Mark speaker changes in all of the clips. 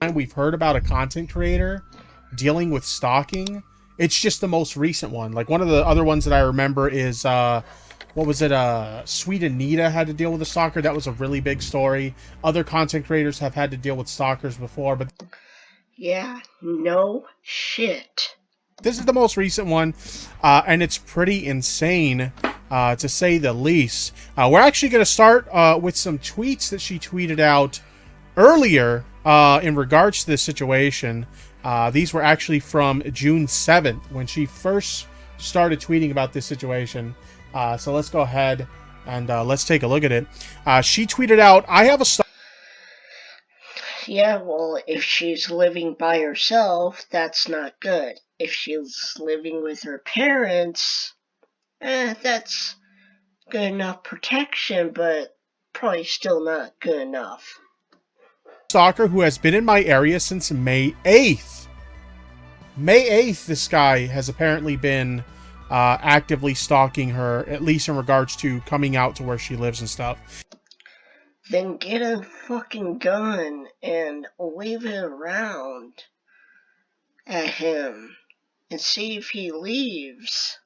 Speaker 1: time we've heard about a content creator dealing with stalking. It's just the most recent one. Like, one of the other ones that I remember is what was it? Sweet Anita had to deal with a stalker. That was a really big story. Other content creators have had to deal with stalkers before, but
Speaker 2: yeah, no shit.
Speaker 1: this is the most recent one, and it's pretty insane, to say the least. We're actually going to start with some tweets that she tweeted out earlier in regards to this situation. These were actually from June 7th when she first started tweeting about this situation. So let's go ahead and let's take a look at it. She tweeted out, I have a
Speaker 2: Yeah, well, if she's living by herself, that's not good. If she's living with her parents, that's good enough protection, but probably still not good enough.
Speaker 1: stalker who has been in my area since May 8th. May 8th, this guy has apparently been actively stalking her, at least in regards to coming out to where she lives and stuff.
Speaker 2: Then get a fucking gun and wave it around at him and see if he leaves.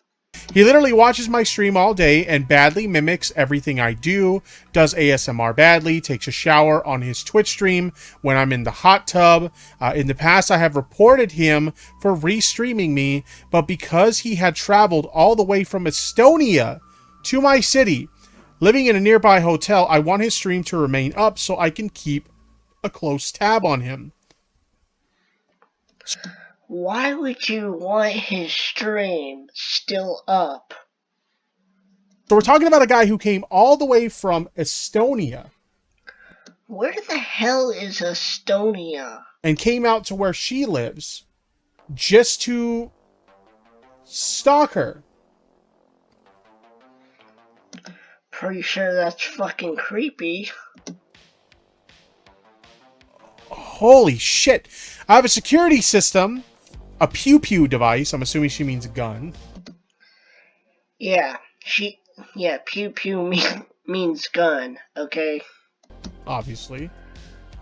Speaker 1: He literally watches my stream all day and badly mimics everything I do, does ASMR badly, takes a shower on his Twitch stream when I'm in the hot tub. In the past, I have reported him for restreaming me, but because he had traveled all the way from Estonia to my city, living in a nearby hotel, I want his stream to remain up so I can keep a close tab on him.
Speaker 2: Why would you want his stream still up?
Speaker 1: So we're talking about a guy who came all the way from Estonia.
Speaker 2: Where the hell is Estonia?
Speaker 1: And came out to where she lives just to stalk her.
Speaker 2: Pretty sure that's fucking creepy.
Speaker 1: Holy shit. I have a security system, a pew-pew device. I'm assuming she means a gun.
Speaker 2: Yeah, pew pew means gun, okay?
Speaker 1: Obviously.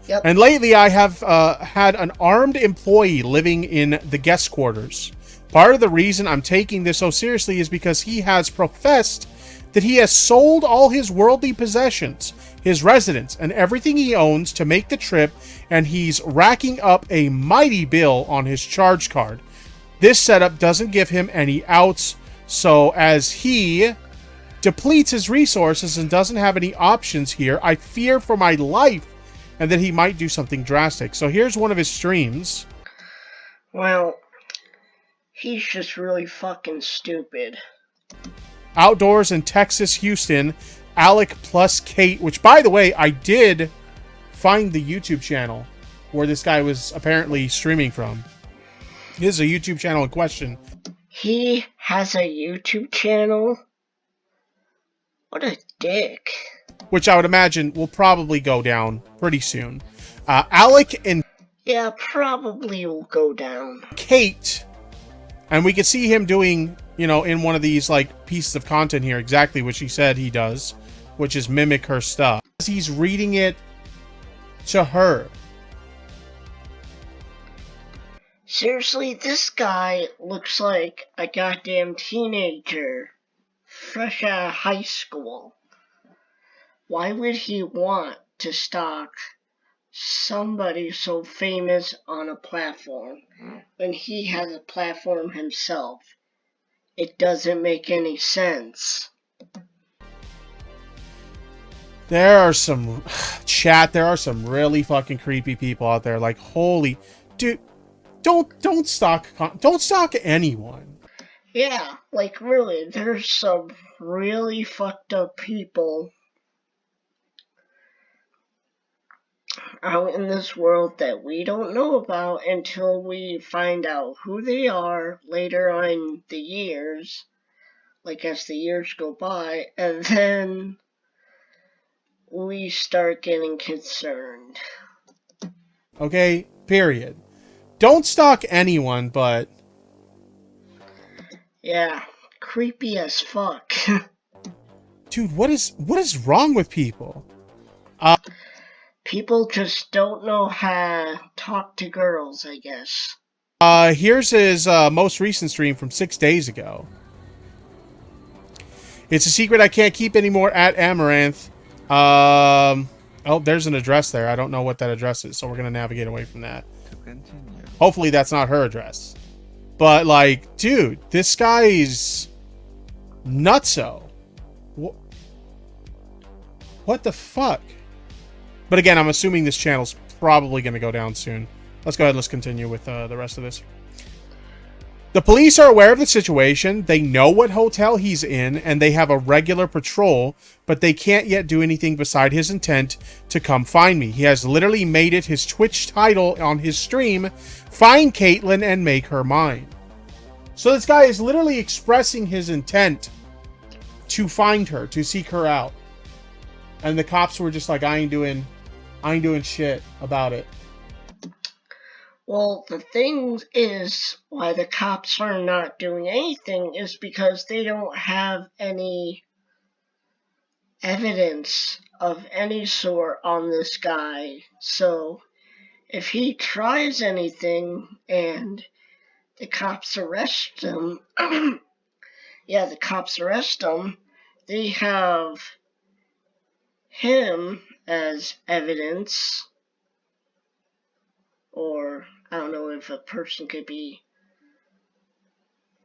Speaker 2: Yep.
Speaker 1: And lately I have had an armed employee living in the guest quarters. Part of the reason I'm taking this so seriously is because he has professed that he has sold all his worldly possessions, his residence, and everything he owns to make the trip, and he's racking up a mighty bill on his charge card. This setup doesn't give him any outs, so as he depletes his resources and doesn't have any options here, I fear for my life and that he might do something drastic. So here's one of his streams.
Speaker 2: Well, he's just really fucking stupid.
Speaker 1: Outdoors in Texas, Houston, Alec plus Kate, which, by the way, I did find the YouTube channel where this guy was apparently streaming from. This is a YouTube channel in question.
Speaker 2: He has a YouTube channel? What a dick.
Speaker 1: Which I would imagine will probably go down pretty soon. Alec and...
Speaker 2: Yeah, probably will go down.
Speaker 1: Kate, and we can see him doing, you know, in one of these, like, pieces of content here, exactly what she said he does, which is mimic her stuff. He's reading it to her.
Speaker 2: Seriously, this guy looks like a goddamn teenager, fresh out of high school. Why would he want to stalk somebody so famous on a platform when he has a platform himself? It doesn't make any sense.
Speaker 1: There are some... Chat, there are some really fucking creepy people out there. Like, holy... Dude, don't stalk anyone.
Speaker 2: Yeah, like really, there's some really fucked up people out in this world that we don't know about until we find out who they are later on in the years, like as the years go by, and then we start getting concerned.
Speaker 1: Okay, period. Don't stalk anyone, but...
Speaker 2: Yeah, creepy as fuck.
Speaker 1: Dude, what is wrong with people?
Speaker 2: People just don't know how to talk to girls, I guess.
Speaker 1: Here's his most recent stream from 6 days ago. It's a secret I can't keep anymore at Amouranth. Oh, there's an address there. I don't know what that address is, so we're going to navigate away from that.
Speaker 3: To continue.
Speaker 1: Hopefully that's not her address. But, like, dude, this guy's nutso. What the fuck? But again, I'm assuming this channel's probably going to go down soon. Let's go ahead and let's continue with the rest of this. The police are aware of the situation. They know what hotel he's in, and they have a regular patrol, but they can't yet do anything beside his intent to come find me. He has literally made it his Twitch title on his stream, Find Caitlyn and Make Her Mine. So this guy is literally expressing his intent to find her, to seek her out. And the cops were just like, I ain't doing shit about it.
Speaker 2: Well, the thing is, why the cops are not doing anything is because they don't have any evidence of any sort on this guy. So, if he tries anything and the cops arrest him, the cops arrest him, they have him as evidence, or I don't know if a person could be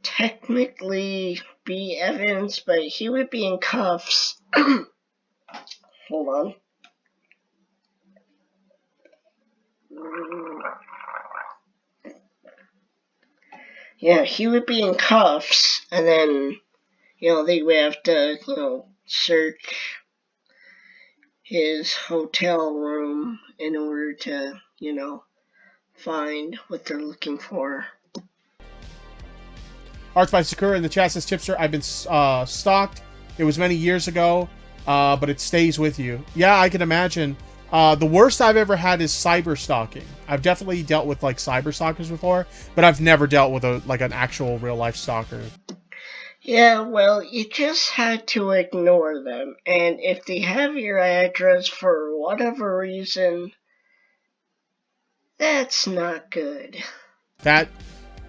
Speaker 2: technically be evidence, but he would be in cuffs. Hold on. Yeah, he would be in cuffs, and then, they would have to, search his hotel room in order to, find what they're looking for.
Speaker 1: Arts by Sakura in the chat says, Tipster, I've been stalked. It was many years ago, but it stays with you. Yeah, I can imagine. The worst I've ever had is cyber stalking. I've definitely dealt with like cyber stalkers before, but I've never dealt with an actual real life stalker.
Speaker 2: Yeah, well, you just had to ignore them, and if they have your address for whatever reason, that's not good.
Speaker 1: That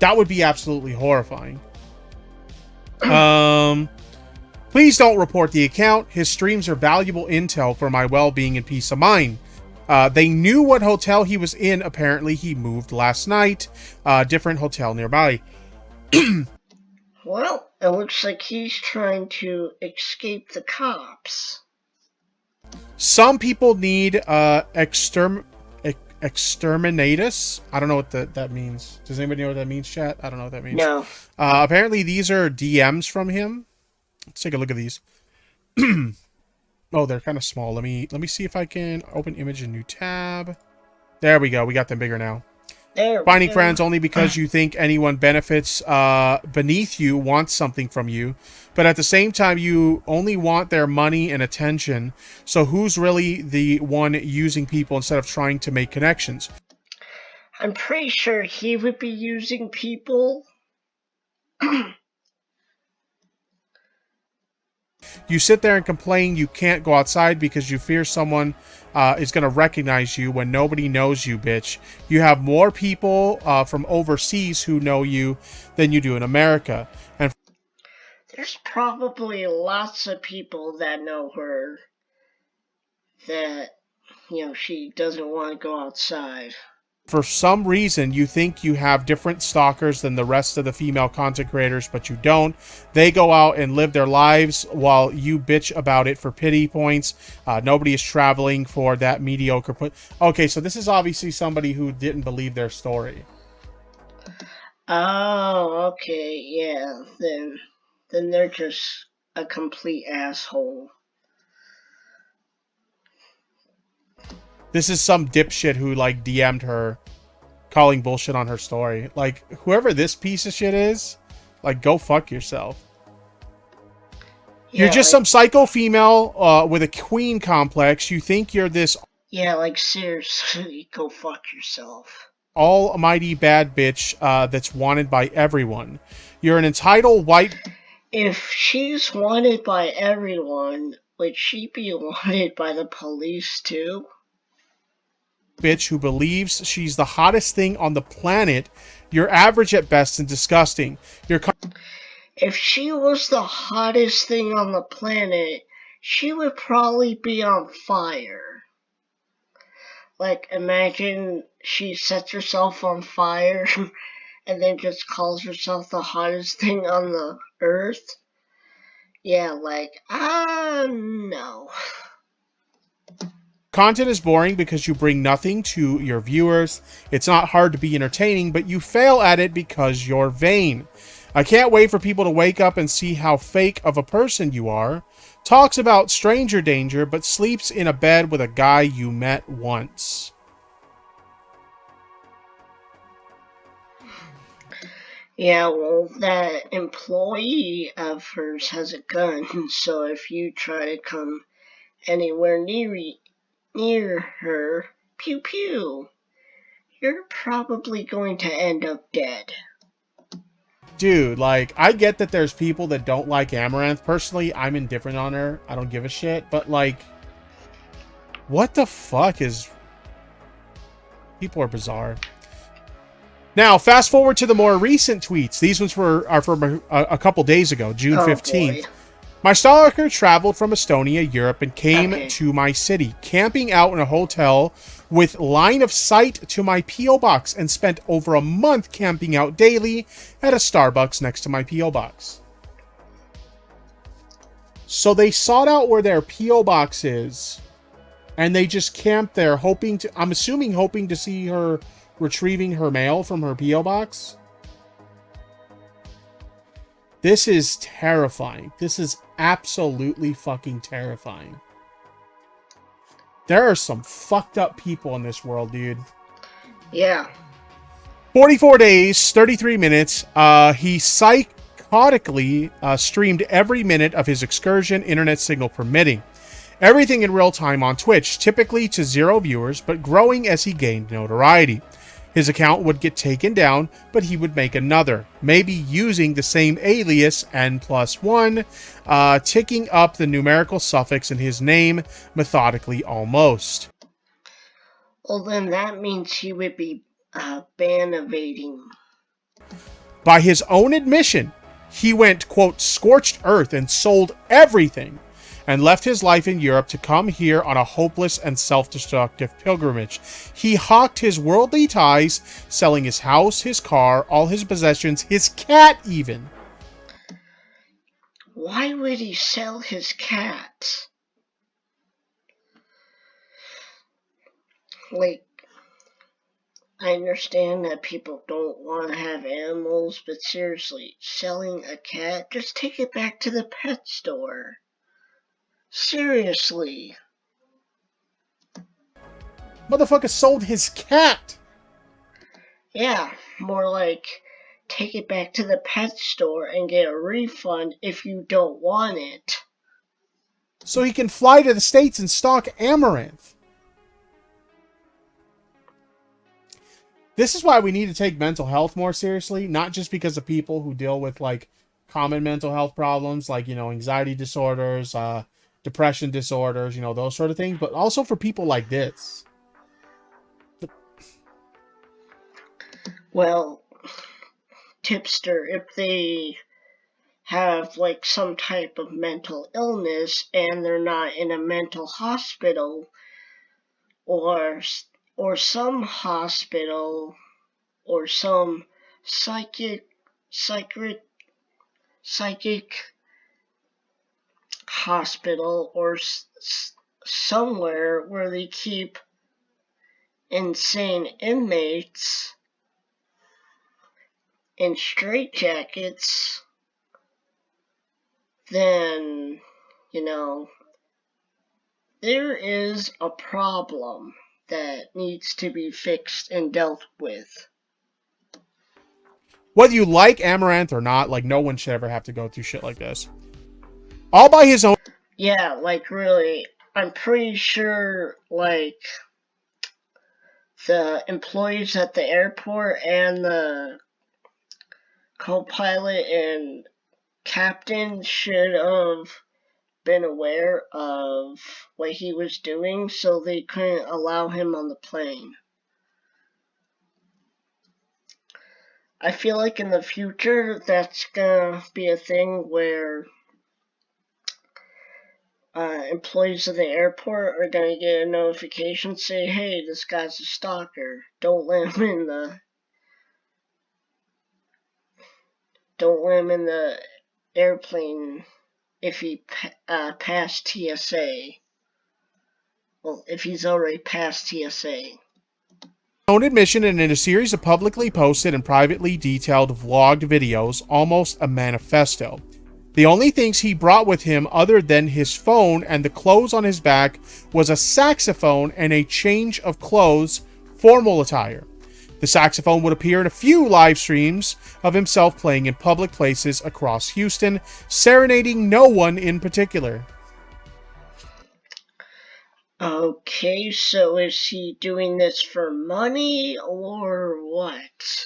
Speaker 1: would be absolutely horrifying. Please don't report the account. His streams are valuable intel for my well-being and peace of mind. They knew what hotel he was in. Apparently, he moved last night. Different hotel nearby.
Speaker 2: Well, it looks like he's trying to escape the cops.
Speaker 1: Some people need exterminatus. I don't know what that means. Does anybody know what that means, chat? I don't know what that means.
Speaker 2: No.
Speaker 1: Apparently, these are DMs from him. Let's take a look at these. Oh, they're kind of small. Let me see if I can open image in new tab. There we go. We got them bigger now. Finding friends only because you think anyone benefits beneath you wants something from you, but at the same time you only want their money and attention. So who's really the one using people instead of trying to make connections?
Speaker 2: I'm pretty sure he would be using people.
Speaker 1: You sit there and complain you can't go outside because you fear someone is going to recognize you when nobody knows you, bitch. You have more people from overseas who know you than you do in America. And
Speaker 2: there's probably lots of people that know her that, she doesn't want to go outside.
Speaker 1: For some reason, you think you have different stalkers than the rest of the female content creators, but you don't. They go out and live their lives while you bitch about it for pity points. Nobody is traveling for that mediocre Okay, so this is obviously somebody who didn't believe their story.
Speaker 2: Oh, okay, yeah. Then they're just a complete asshole.
Speaker 1: This is some dipshit who, like, DM'd her calling bullshit on her story. Like, whoever this piece of shit is, like, go fuck yourself. Yeah, you're just some psycho female with a queen complex. You think you're this...
Speaker 2: Yeah, like, seriously, go fuck yourself.
Speaker 1: Almighty bad bitch that's wanted by everyone. You're an entitled white...
Speaker 2: If she's wanted by everyone, would she be wanted by the police, too?
Speaker 1: bitch who believes she's the hottest thing on the planet. You're average at best and disgusting.
Speaker 2: If she was the hottest thing on the planet, she would probably be on fire. Like, imagine she sets herself on fire and then just calls herself the hottest thing on the earth. Yeah, like, no.
Speaker 1: Content is boring because you bring nothing to your viewers. It's not hard to be entertaining, but you fail at it because you're vain. I can't wait for people to wake up and see how fake of a person you are. Talks about stranger danger, but sleeps in a bed with a guy you met once.
Speaker 2: Yeah, well, that employee of hers has a gun, so if you try to come anywhere near her, pew pew, you're probably going to end up dead.
Speaker 1: Dude, like, I get that there's people that don't like Amouranth. Personally, I'm indifferent on her. I don't give a shit. But, like, what the fuck is... People are bizarre. Now, fast forward to the more recent tweets. These ones are from a couple days ago, June 15th.
Speaker 2: Boy.
Speaker 1: My stalker traveled from Estonia, Europe, and came to my city, camping out in a hotel with line of sight to my P.O. box, and spent over a month camping out daily at a Starbucks next to my P.O. box. So they sought out where their P.O. box is, and they just camped there, hoping to, I'm assuming, hoping to see her retrieving her mail from her P.O. box. This is terrifying. This is absolutely fucking terrifying. There are some fucked up people in this world, dude.
Speaker 2: Yeah.
Speaker 1: 44 days, 33 minutes. He psychotically streamed every minute of his excursion, internet signal permitting. Everything in real time on Twitch, typically to 0 viewers, but growing as he gained notoriety. His account would get taken down, but he would make another, maybe using the same alias, N+1, ticking up the numerical suffix in his name methodically almost.
Speaker 2: Well, then that means he would be ban evading.
Speaker 1: By his own admission, he went, quote, scorched earth and sold everything, and left his life in Europe to come here on a hopeless and self-destructive pilgrimage. He hawked his worldly ties, selling his house, his car, all his possessions, his cat even.
Speaker 2: Why would he sell his cat? Like, I understand that people don't want to have animals, but seriously, selling a cat? Just take it back to the pet store. Seriously.
Speaker 1: Motherfucker sold his cat.
Speaker 2: Yeah, more like take it back to the pet store and get a refund if you don't want it.
Speaker 1: So he can fly to the States and stalk Amouranth. This is why we need to take mental health more seriously, not just because of people who deal with, like, common mental health problems, like, you know, anxiety disorders, depression disorders, you know, those sort of things, but also for people like this.
Speaker 2: Well, tipster, if they have like some type of mental illness and they're not in a mental hospital or some hospital or some psychic hospital or somewhere where they keep insane inmates in straitjackets, then, you know, there is a problem that needs to be fixed and dealt with.
Speaker 1: Whether you like Amouranth or not, like, no one should ever have to go through shit like this. All by his own...
Speaker 2: Yeah, like, really, I'm pretty sure, like, the employees at the airport and the co-pilot and captain should have been aware of what he was doing, so they couldn't allow him on the plane. I feel like in the future that's gonna be a thing where employees of the airport are gonna get a notification say, "Hey, this guy's a stalker. Don't let him in the airplane if he passed TSA. Well, if he's already passed TSA."
Speaker 1: Own admission and in a series of publicly posted and privately detailed vlogged videos, almost a manifesto. The only things he brought with him other than his phone and the clothes on his back was a saxophone and a change of clothes, formal attire. The saxophone would appear in a few live streams of himself playing in public places across Houston, serenading no one in particular.
Speaker 2: Okay, so is he doing this for money or what?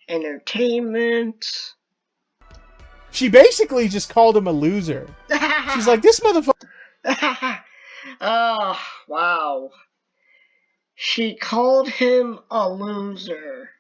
Speaker 2: Entertainment?
Speaker 1: She basically just called him a loser. She's like, this motherfucker.
Speaker 2: Oh, wow. She called him a loser.